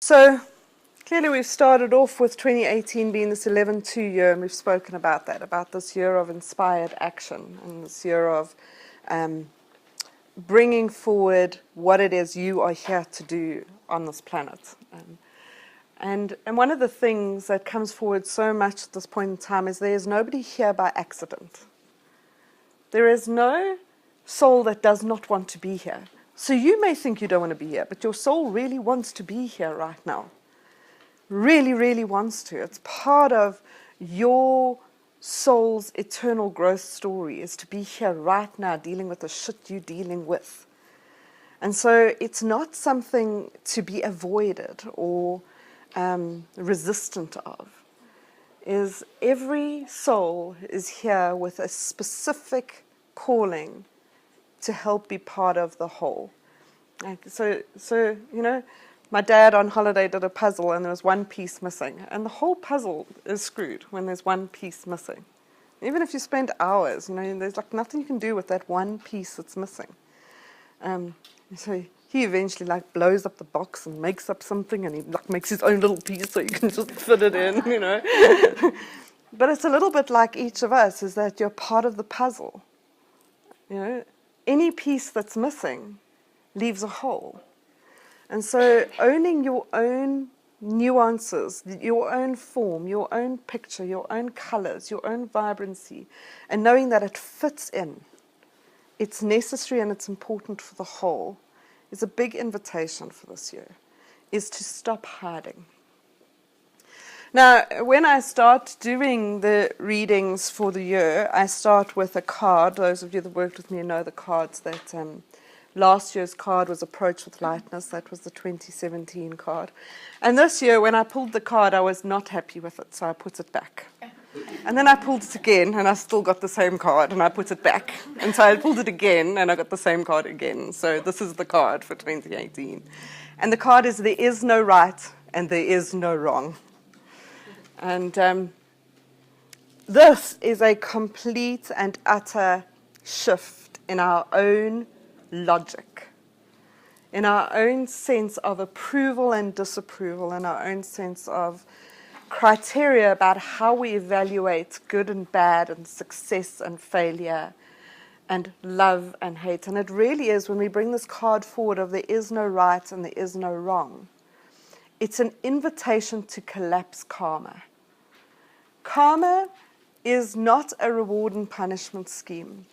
So clearly we've started off with 2018 being this 11-2 year, and we've spoken about that, about this year of inspired action and this year of bringing forward what it is you are here to do on this planet. And one of the things that comes forward so much at this point in time is there is nobody here by accident. There is no soul that does not want to be here. So you may think you don't want to be here, but your soul really wants to be here right now. Really, really wants to. It's part of your soul's eternal growth story, is to be here right now dealing with the shit you're dealing with. And so it's not something to be avoided or resistant of. Is every soul is here with a specific calling to help be part of the whole. So you know, my dad on holiday did a puzzle and there was one piece missing, and the whole puzzle is screwed when there's one piece missing. Even if you spend hours, you know, there's like nothing you can do with that one piece that's missing. So he eventually like blows up the box and makes up something, and he like makes his own little piece so you can just fit it in, you know. But it's a little bit like each of us, is that you're part of the puzzle. You know, any piece that's missing leaves a hole. And so owning your own nuances, your own form, your own picture, your own colors, your own vibrancy, and knowing that it fits in, it's necessary and it's important for the whole, is a big invitation for this year, is to stop hiding. Now, when I start doing the readings for the year, I start with a card. Those of you that worked with me know the cards that last year's card was Approach with Lightness. That was the 2017 card. And this year, when I pulled the card, I was not happy with it, so I put it back. And then I pulled it again, and I still got the same card, and I put it back. And so I pulled it again, and I got the same card again. So this is the card for 2018. And the card is, there is no right, and there is no wrong. And this is a complete and utter shift in our own logic, in our own sense of approval and disapproval, in our own sense of criteria about how we evaluate good and bad and success and failure and love and hate. And it really is, when we bring this card forward of there is no right and there is no wrong, it's an invitation to collapse karma. Karma is not a reward and punishment scheme.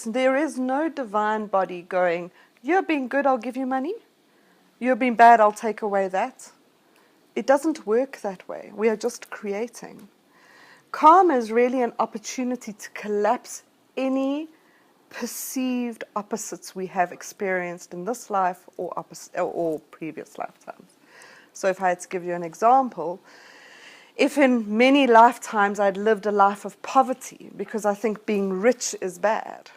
There is no divine body going, you're being good, I'll give you money. You're being bad, I'll take away that. It doesn't work that way. We are just creating. Karma is really an opportunity to collapse any perceived opposites we have experienced in this life or previous lifetimes. So if I had to give you an example, if in many lifetimes I'd lived a life of poverty because I think being rich is bad,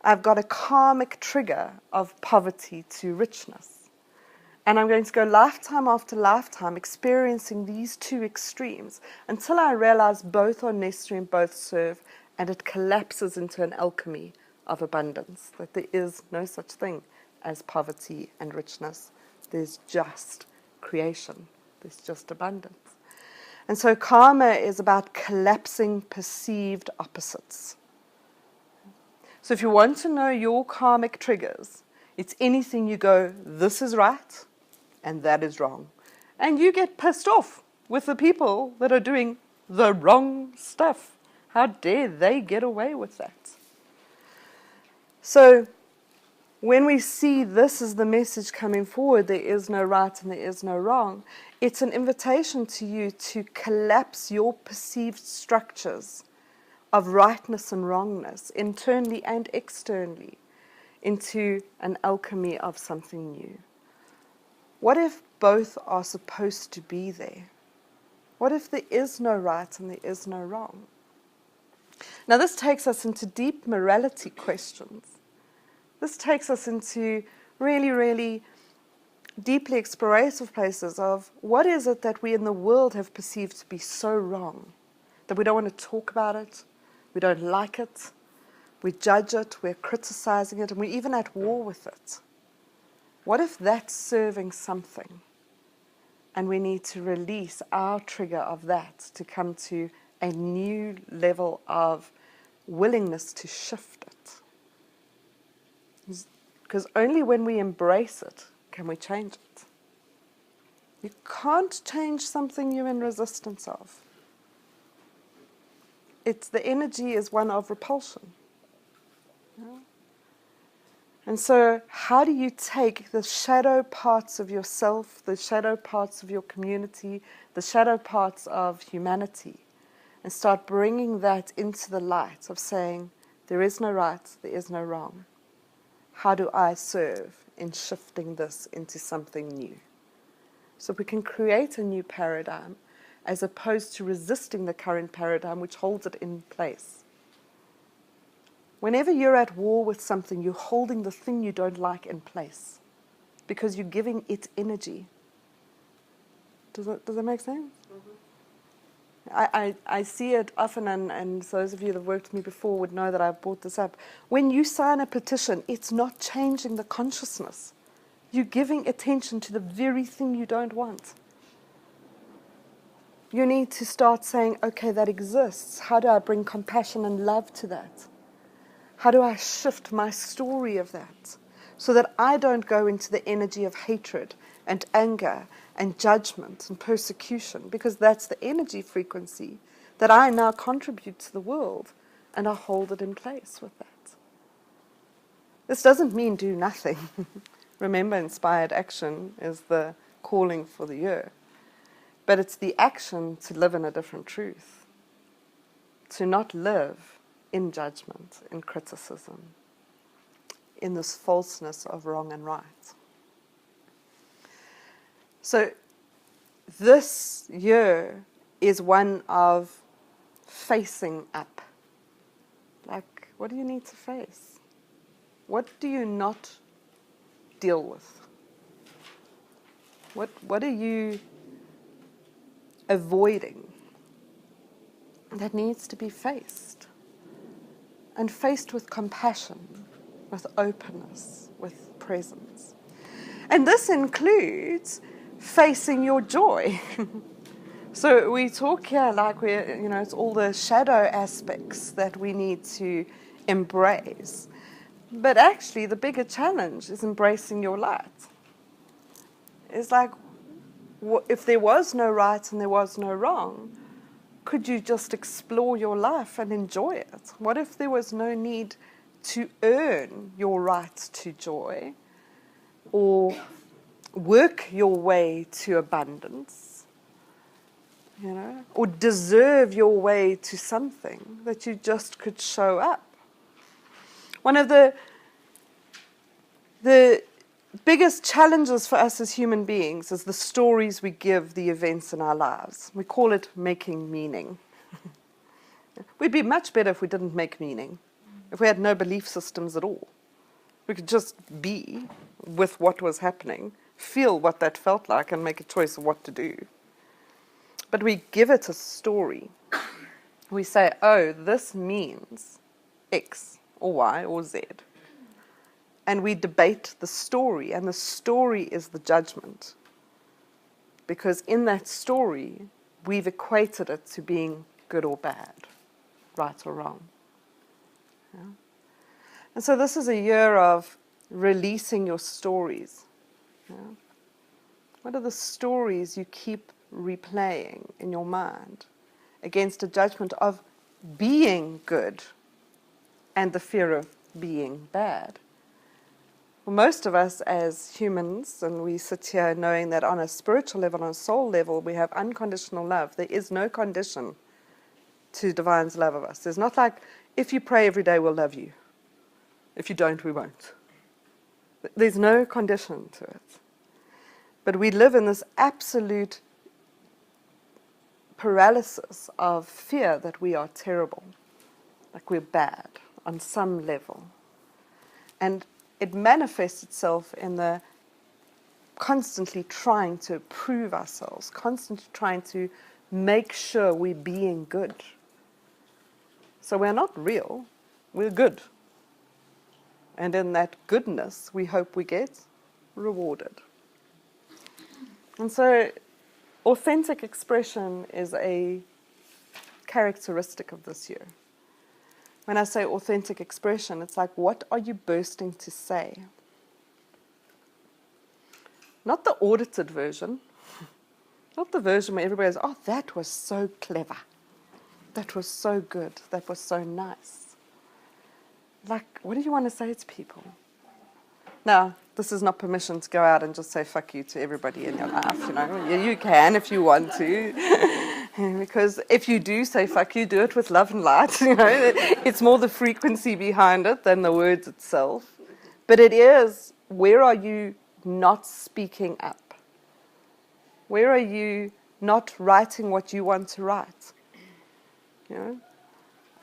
I've got a karmic trigger of poverty to richness. And I'm going to go lifetime after lifetime experiencing these two extremes until I realize both are necessary and both serve, and it collapses into an alchemy of abundance, that there is no such thing as poverty and richness. There's just creation. There's just abundance. And so karma is about collapsing perceived opposites. So if you want to know your karmic triggers, it's anything you go, this is right and that is wrong. And you get pissed off with the people that are doing the wrong stuff. How dare they get away with that? So when we see this as the message coming forward, there is no right and there is no wrong, it's an invitation to you to collapse your perceived structures of rightness and wrongness, internally and externally, into an alchemy of something new. What if both are supposed to be there? What if there is no right and there is no wrong? Now this takes us into deep morality questions. This takes us into really, really deeply explorative places of what is it that we in the world have perceived to be so wrong that we don't want to talk about it, we don't like it, we judge it, we're criticizing it, and we're even at war with it. What if that's serving something? And we need to release our trigger of that to come to a new level of willingness to shift it. Because only when we embrace it can we change it. You can't change something you're in resistance of. The energy is one of repulsion. Yeah? And so how do you take the shadow parts of yourself, the shadow parts of your community, the shadow parts of humanity, and start bringing that into the light of saying, there is no right, there is no wrong. How do I serve in shifting this into something new? So we can create a new paradigm as opposed to resisting the current paradigm which holds it in place. Whenever you're at war with something, you're holding the thing you don't like in place because you're giving it energy. Does that make sense? Mm-hmm. I see it often, and those of you that have worked with me before would know that I've brought this up. When you sign a petition, it's not changing the consciousness. You're giving attention to the very thing you don't want. You need to start saying, okay, that exists. How do I bring compassion and love to that? How do I shift my story of that so that I don't go into the energy of hatred and anger and judgment and persecution, because that's the energy frequency that I now contribute to the world, and I hold it in place with that. This doesn't mean do nothing. Remember, inspired action is the calling for the year. But it's the action to live in a different truth, to not live in judgment, in criticism, in this falseness of wrong and right. So this year is one of facing up. Like, what do you need to face? What do you not deal with? What are you avoiding that needs to be faced? And faced with compassion, with openness, with presence. And this includes facing your joy. So we talk here like it's all the shadow aspects that we need to embrace. But actually the bigger challenge is embracing your light. It's like, if there was no right and there was no wrong, could you just explore your life and enjoy it? What if there was no need to earn your right to joy or work your way to abundance, or deserve your way to something, that you just could show up? One of the biggest challenges for us as human beings is the stories we give the events in our lives. We call it making meaning. We'd be much better if we didn't make meaning, if we had no belief systems at all. We could just be with what was happening, feel what that felt like, and make a choice of what to do. But we give it a story. We say, oh, this means X or Y or Z. And we debate the story, and the story is the judgment. Because in that story, we've equated it to being good or bad, right or wrong. Yeah? And so this is a year of releasing your stories. Yeah? What are the stories you keep replaying in your mind against a judgment of being good and the fear of being bad? For most of us as humans, and we sit here knowing that on a spiritual level, on a soul level, we have unconditional love. There is no condition to Divine's love of us. There's not like, if you pray every day, we'll love you. If you don't, we won't. There's no condition to it. But we live in this absolute paralysis of fear that we are terrible, like we're bad on some level. And it manifests itself in the constantly trying to prove ourselves, constantly trying to make sure we're being good. So we're not real, we're good. And in that goodness, we hope we get rewarded. And so authentic expression is a characteristic of this year. When I say authentic expression, it's like, what are you bursting to say? Not the audited version, not the version where everybody goes, oh, that was so clever. That was so good. That was so nice. Like, what do you want to say to people? Now, this is not permission to go out and just say fuck you to everybody in your life, you know. You can if you want to. Because if you do say fuck you, do it with love and light, you know. It's more the frequency behind it than the words itself. But it is, where are you not speaking up? Where are you not writing what you want to write? You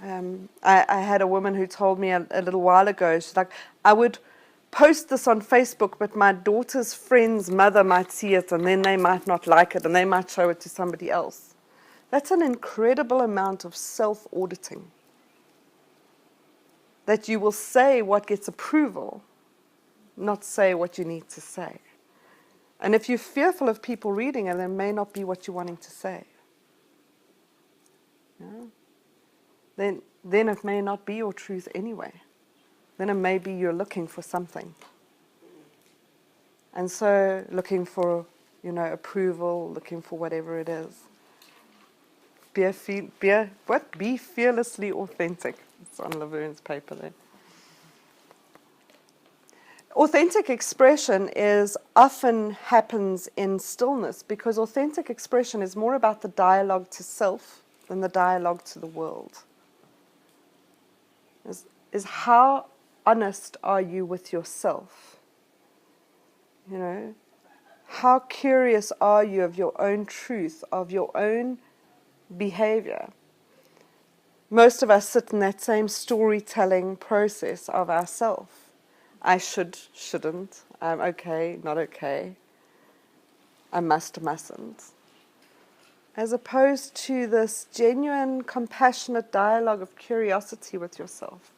know? I had a woman who told me a little while ago, she's like, I would post this on Facebook, but my daughter's friend's mother might see it and then they might not like it and they might show it to somebody else. That's an incredible amount of self-auditing. That you will say what gets approval, not say what you need to say. And if you're fearful of people reading it, then it may not be what you're wanting to say. Yeah? Then it may not be your truth anyway. Then it may be you're looking for something. And so looking for, you know, approval, looking for whatever it is. Be fearlessly authentic. It's on Laverne's paper there. Authentic expression often happens in stillness, because authentic expression is more about the dialogue to self than the dialogue to the world. Is how honest are you with yourself? You know, how curious are you of your own truth, of your own behavior? Most of us sit in that same storytelling process of ourself. I should, shouldn't. I'm okay, not okay. I must, mustn't. As opposed to this genuine, compassionate dialogue of curiosity with yourself.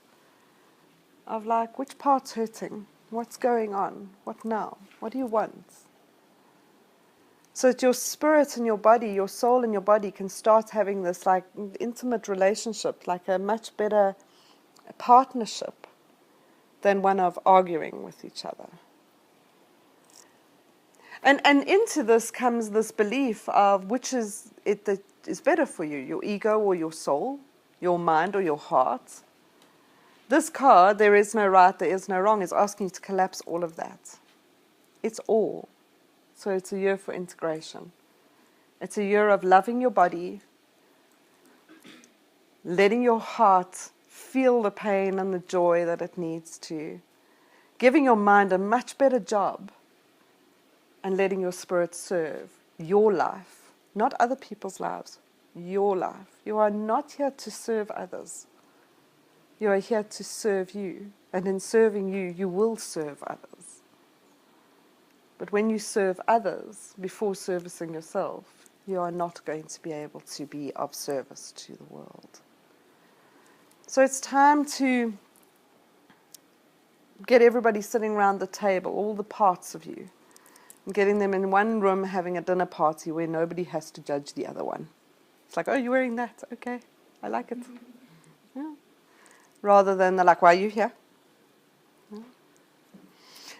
Of like, which part's hurting? What's going on? What now? What do you want? So that your spirit and your body, your soul and your body can start having this like intimate relationship, like a much better partnership than one of arguing with each other. And into this comes this belief of which is it that is better for you, your ego or your soul, your mind or your heart. This card, there is no right, there is no wrong, is asking you to collapse all of that. It's all. So it's a year for integration. It's a year of loving your body, letting your heart feel the pain and the joy that it needs to, giving your mind a much better job, and letting your spirit serve your life, not other people's lives, your life. You are not here to serve others. You are here to serve you, and in serving you, you will serve others. But when you serve others before servicing yourself, you are not going to be able to be of service to the world. So it's time to get everybody sitting around the table, all the parts of you, and getting them in one room having a dinner party where nobody has to judge the other one. It's like, oh, you're wearing that? Okay, I like it. Yeah. Rather than they're like, why are you here? Yeah.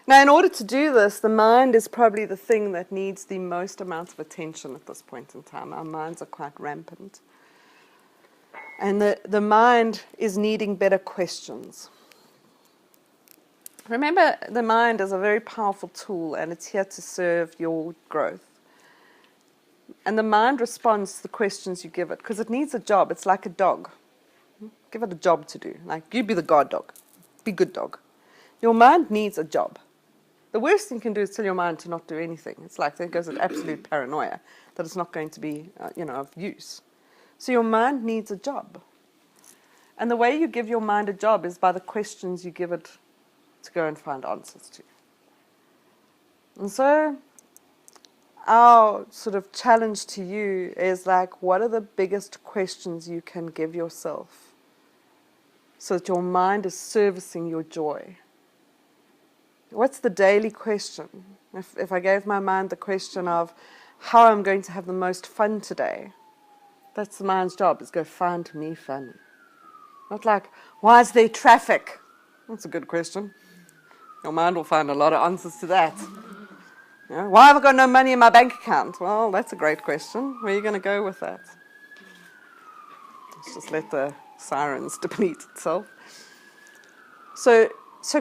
Now, in order to do this, the mind is probably the thing that needs the most amount of attention at this point in time. Our minds are quite rampant. And the mind is needing better questions. Remember, the mind is a very powerful tool, and it's here to serve your growth. And the mind responds to the questions you give it, because it needs a job. It's like a dog. Give it a job to do. Like, you be the guard dog. Be good dog. Your mind needs a job. The worst thing you can do is tell your mind to not do anything. It's like there goes an absolute paranoia that it's not going to be, of use. So your mind needs a job. And the way you give your mind a job is by the questions you give it to go and find answers to. And so our sort of challenge to you is like, what are the biggest questions you can give yourself so that your mind is servicing your joy? What's the daily question? If I gave my mind the question of, how I'm going to have the most fun today. That's the mind's job, is go find me fun. Not like, why is there traffic? That's a good question. Your mind will find a lot of answers to that. Yeah, why have I got no money in my bank account? Well, that's a great question. Where are you going to go with that? Let's just let the sirens deplete itself. So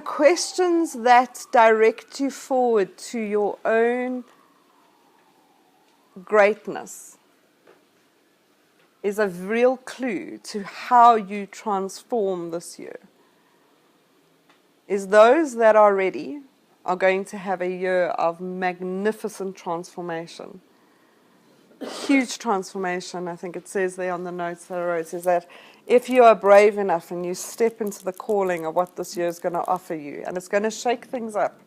questions that direct you forward to your own greatness is a real clue to how you transform this year. Is those that are ready are going to have a year of magnificent transformation. Huge transformation. I think it says there on the notes that I wrote, is that if you are brave enough and you step into the calling of what this year is going to offer you, and it's going to shake things up,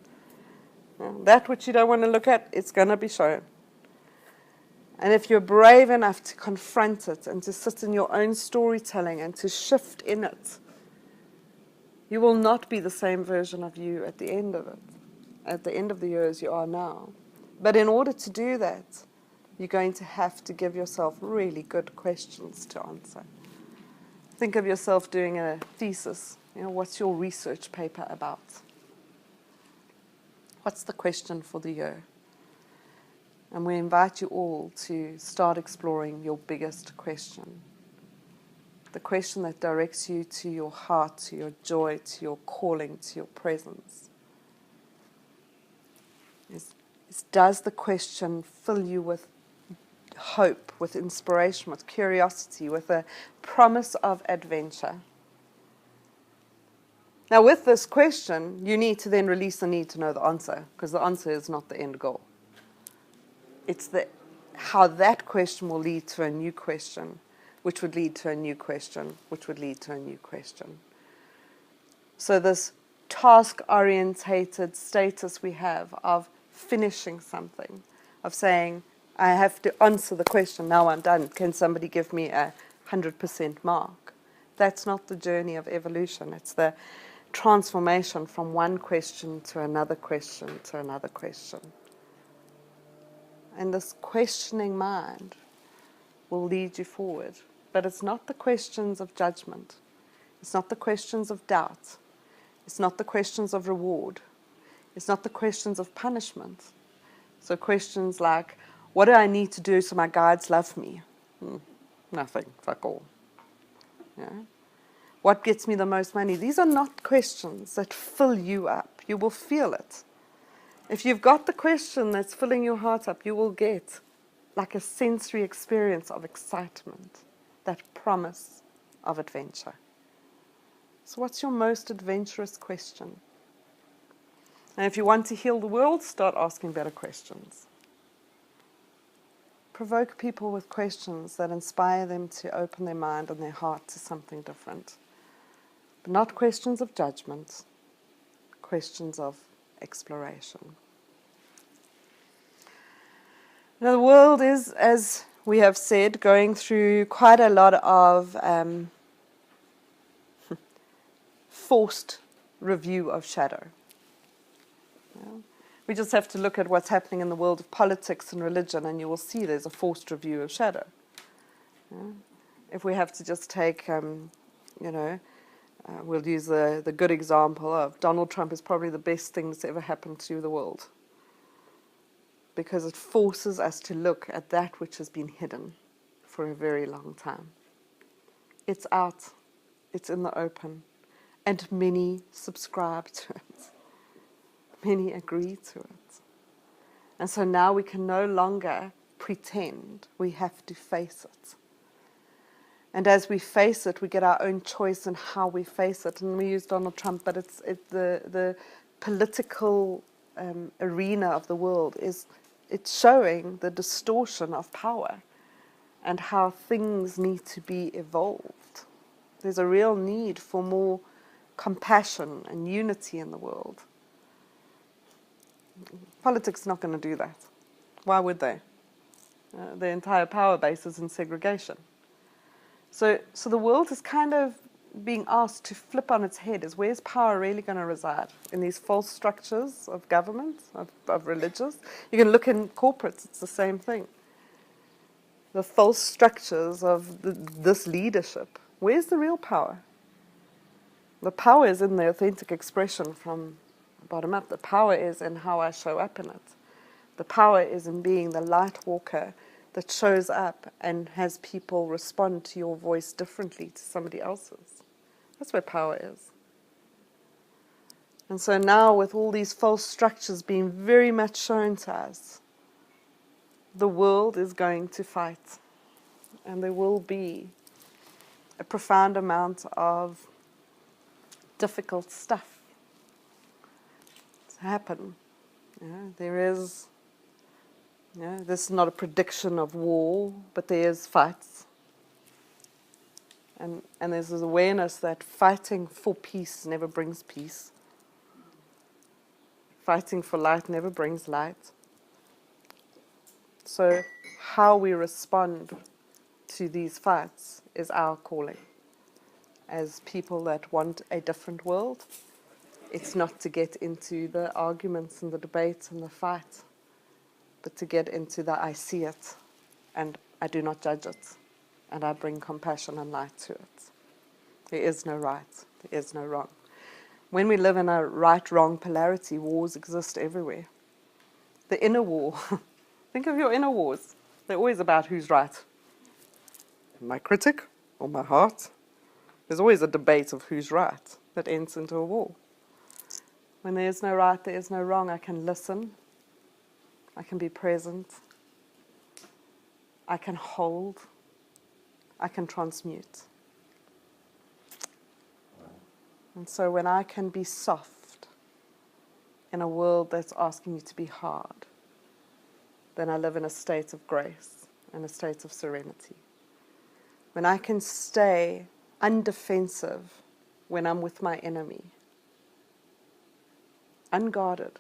that which you don't want to look at, it's going to be shown. And if you're brave enough to confront it and to sit in your own storytelling and to shift in it, you will not be the same version of you at the end of it, at the end of the year as you are now. But in order to do that, you're going to have to give yourself really good questions to answer. Think of yourself doing a thesis. What's your research paper about? What's the question for the year? And we invite you all to start exploring your biggest question. The question that directs you to your heart, to your joy, to your calling, to your presence. Does the question fill you with hope, with inspiration, with curiosity, with a promise of adventure? Now, with this question, you need to then release the need to know the answer, because the answer is not the end goal. It's how that question will lead to a new question, which would lead to a new question, which would lead to a new question. So this task-orientated status we have of finishing something, of saying, I have to answer the question, now I'm done. Can somebody give me a 100% mark? That's not the journey of evolution. It's the transformation from one question to another question to another question. And this questioning mind will lead you forward. But it's not the questions of judgment. It's not the questions of doubt. It's not the questions of reward. It's not the questions of punishment. So questions like, what do I need to do so my guides love me? Nothing, fuck all. Yeah. What gets me the most money? These are not questions that fill you up. You will feel it. If you've got the question that's filling your heart up, you will get like a sensory experience of excitement, that promise of adventure. So what's your most adventurous question? And if you want to heal the world, start asking better questions. Provoke people with questions that inspire them to open their mind and their heart to something different. But not questions of judgment, questions of exploration. Now, the world is, as we have said, going through quite a lot of forced review of shadow. Yeah. We just have to look at what's happening in the world of politics and religion, and you will see there's a forced review of shadow. Yeah. If we have to just take, we'll use the good example of Donald Trump is probably the best thing that's ever happened to the world, because it forces us to look at that which has been hidden for a very long time. It's out, it's in the open, and many subscribe to it. Many agree to it. And so now we can no longer pretend, we have to face it. And as we face it, we get our own choice in how we face it. And we use Donald Trump, but it's the political arena of the world it's showing the distortion of power and how things need to be evolved. There's a real need for more compassion and unity in the world. Politics is not going to do that. Why would they? The entire power base is in segregation. So the world is kind of being asked to flip on its head is, where's power really going to reside? In these false structures of government, of religious? You can look in corporates, it's the same thing. The false structures of this leadership. Where's the real power? The power is in the authentic expression from bottom up. The power is in how I show up in it. The power is in being the light walker that shows up and has people respond to your voice differently to somebody else's. That's where power is. And so now, with all these false structures being very much shown to us, the world is going to fight. And there will be a profound amount of difficult stuff to happen. There is, this is not a prediction of war, but there is fights. And there's this awareness that fighting for peace never brings peace. Fighting for light never brings light. So how we respond to these fights is our calling. As people that want a different world, it's not to get into the arguments and the debates and the fight, but to get into the I see it and I do not judge it and I bring compassion and light to it. There is no right, there is no wrong. When we live in a right-wrong polarity, wars exist everywhere. The inner war, think of your inner wars. They're always about who's right. My critic or my heart? There's always a debate of who's right that ends into a war. When there is no right, there is no wrong. I can listen. I can be present. I can hold. I can transmute. And so when I can be soft in a world that's asking you to be hard, then I live in a state of grace and a state of serenity. When I can stay undefensive when I'm with my enemy, unguarded,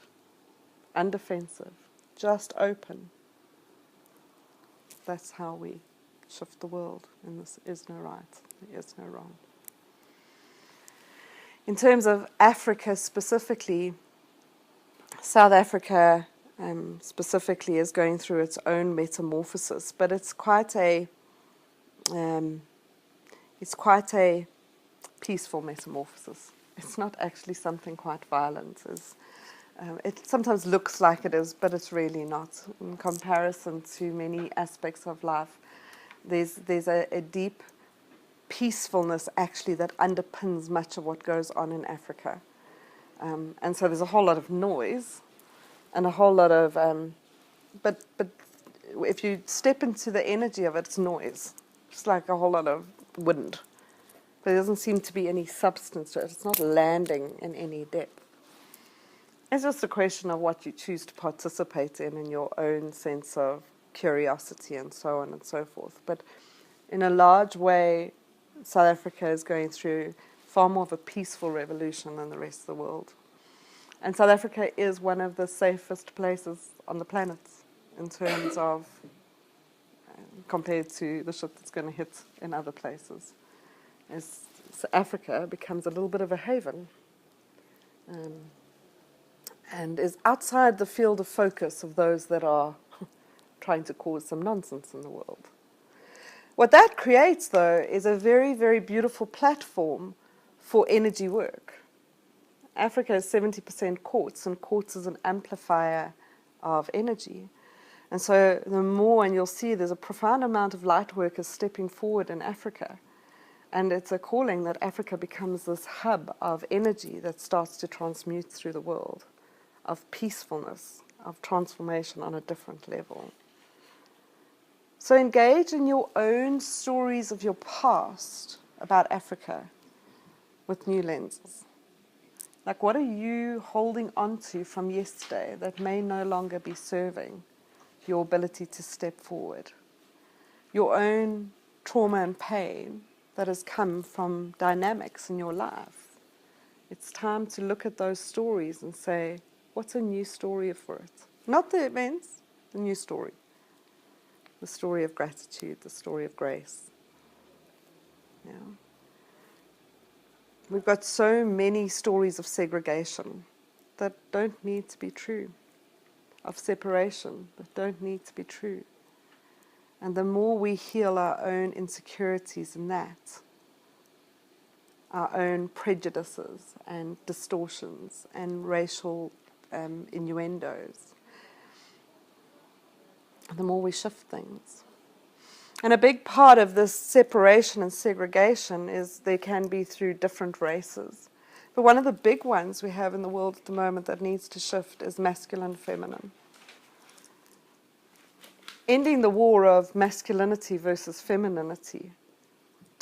undefensive, just open, that's how we shift the world. And this is no right, there is no wrong. In terms of Africa specifically, South Africa specifically is going through its own metamorphosis, but it's quite a peaceful metamorphosis. It's not actually something quite violent. It sometimes looks like it is, but it's really not. In comparison to many aspects of life, there's a deep peacefulness actually that underpins much of what goes on in Africa. And so there's a whole lot of noise and a whole lot of, but if you step into the energy of it, it's noise. It's like a whole lot of wind. But there doesn't seem to be any substance to it. It's not landing in any depth. It's just a question of what you choose to participate in your own sense of curiosity and so on and so forth. But in a large way, South Africa is going through far more of a peaceful revolution than the rest of the world. And South Africa is one of the safest places on the planet in terms of, compared to the shit that's going to hit in other places. As Africa becomes a little bit of a haven and is outside the field of focus of those that are trying to cause some nonsense in the world. What that creates, though, is a very, very beautiful platform for energy work. Africa is 70% quartz, and quartz is an amplifier of energy. And so the more, and you'll see there's a profound amount of light workers stepping forward in Africa. And it's a calling that Africa becomes this hub of energy that starts to transmute through the world, of peacefulness, of transformation on a different level. So engage in your own stories of your past about Africa with new lenses. Like, what are you holding on to from yesterday that may no longer be serving your ability to step forward? Your own trauma and pain that has come from dynamics in your life. It's time to look at those stories and say, what's a new story for it? Not the events, the new story. The story of gratitude, the story of grace. Yeah. We've got so many stories of segregation that don't need to be true, of separation that don't need to be true. And the more we heal our own insecurities in that, our own prejudices and distortions and racial innuendos, the more we shift things. And a big part of this separation and segregation is they can be through different races. But one of the big ones we have in the world at the moment that needs to shift is masculine, feminine. Ending the war of masculinity versus femininity.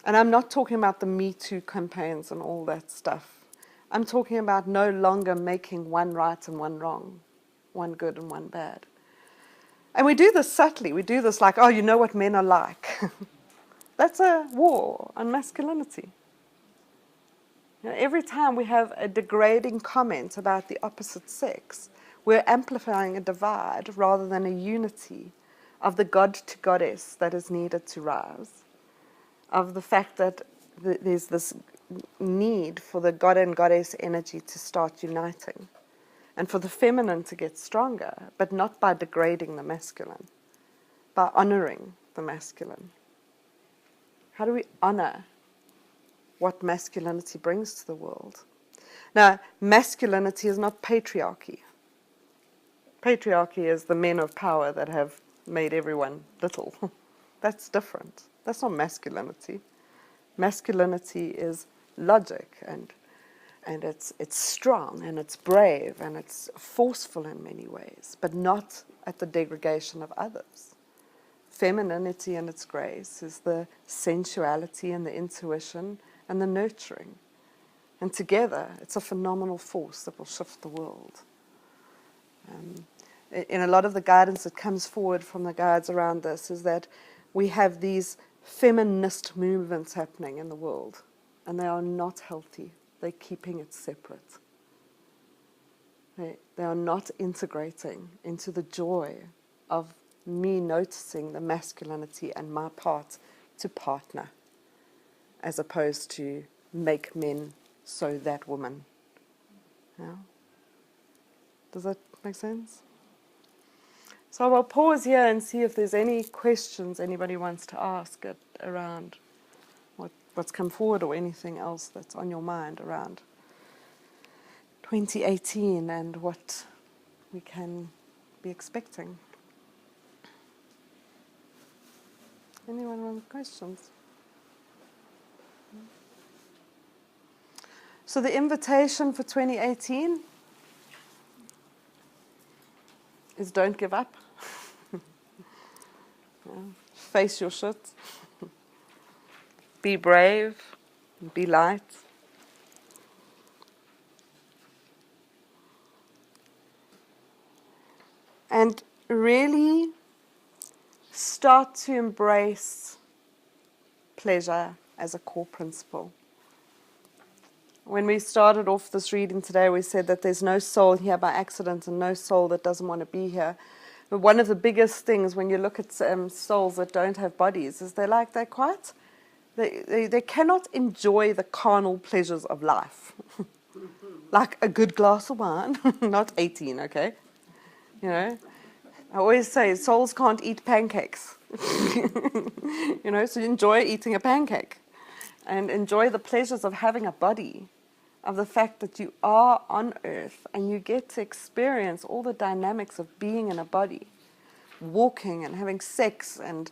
And I'm not talking about the Me Too campaigns and all that stuff. I'm talking about no longer making one right and one wrong, one good and one bad. And we do this subtly. We do this like, oh, you know what men are like. That's a war on masculinity. You know, every time we have a degrading comment about the opposite sex, we're amplifying a divide rather than a unity of the God to goddess that is needed to rise, of the fact that there's this need for the God and goddess energy to start uniting, and for the feminine to get stronger, but not by degrading the masculine, by honoring the masculine. How do we honor what masculinity brings to the world? Now, masculinity is not patriarchy. Patriarchy is the men of power that have made everyone little. That's different. That's not masculinity. Masculinity is logic, and it's strong, and it's brave, and it's forceful in many ways, but not at the degradation of others. Femininity in its grace is the sensuality and the intuition and the nurturing. And together, it's a phenomenal force that will shift the world. In a lot of the guidance that comes forward from the guides around this is that we have these feminist movements happening in the world, and they are not healthy. They're keeping it separate. They are not integrating into the joy of me noticing the masculinity and my part to partner, as opposed to make men so that woman. Yeah? Does that make sense? So I'll pause here and see if there's any questions anybody wants to ask around what's come forward, or anything else that's on your mind around 2018 and what we can be expecting. Anyone with questions? So the invitation for 2018 is don't give up. Yeah. Face your shit. Be brave. Be light. And really start to embrace pleasure as a core principle. When we started off this reading today, we said that there's no soul here by accident and no soul that doesn't want to be here. But one of the biggest things when you look at souls that don't have bodies is they cannot enjoy the carnal pleasures of life. Like a good glass of wine, not 18, okay? You know, I always say souls can't eat pancakes. You know, so enjoy eating a pancake. And enjoy the pleasures of having a body, of the fact that you are on earth and you get to experience all the dynamics of being in a body, walking and having sex and,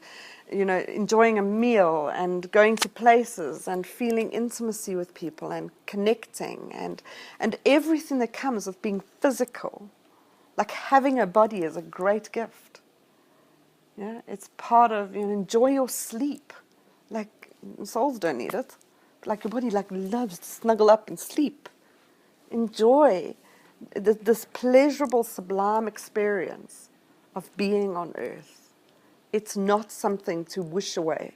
you know, enjoying a meal and going to places and feeling intimacy with people and connecting and everything that comes with being physical. Like having a body is a great gift. Yeah, it's part of, you know, enjoy your sleep. Like, souls don't need it. Like your body loves to snuggle up and sleep. Enjoy this pleasurable, sublime experience of being on earth. It's not something to wish away.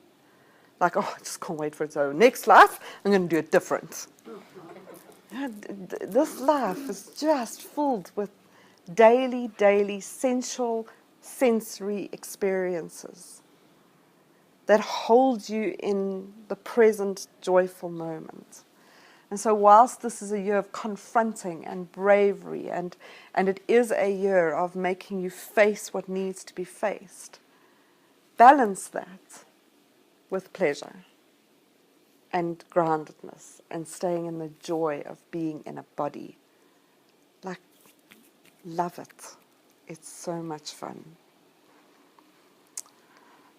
Like, oh, I just can't wait for it. So next life, I'm going to do it different. This life is just filled with daily, sensual, sensory experiences that hold you in the present joyful moment. And so whilst this is a year of confronting and bravery, and it is a year of making you face what needs to be faced, balance that with pleasure and groundedness and staying in the joy of being in a body. Like, love it. It's so much fun.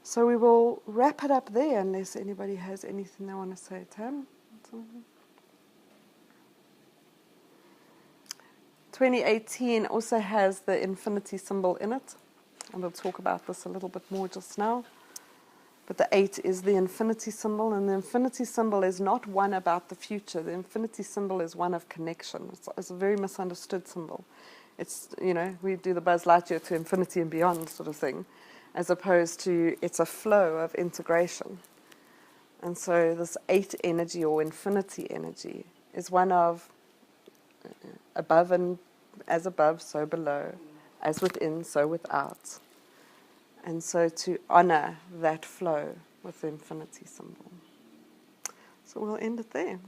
So we will wrap it up there unless anybody has anything they want to say. Tam? 2018 also has the infinity symbol in it, and we'll talk about this a little bit more just now. But the 8 is the infinity symbol, and the infinity symbol is not one about the future. The infinity symbol is one of connection. It's a very misunderstood symbol. It's, we do the Buzz Lightyear to infinity and beyond sort of thing, as opposed to it's a flow of integration. And so this 8 energy or infinity energy is one of above, and as above, so below, as within, so without. And so to honor that flow with the infinity symbol. So we'll end it there.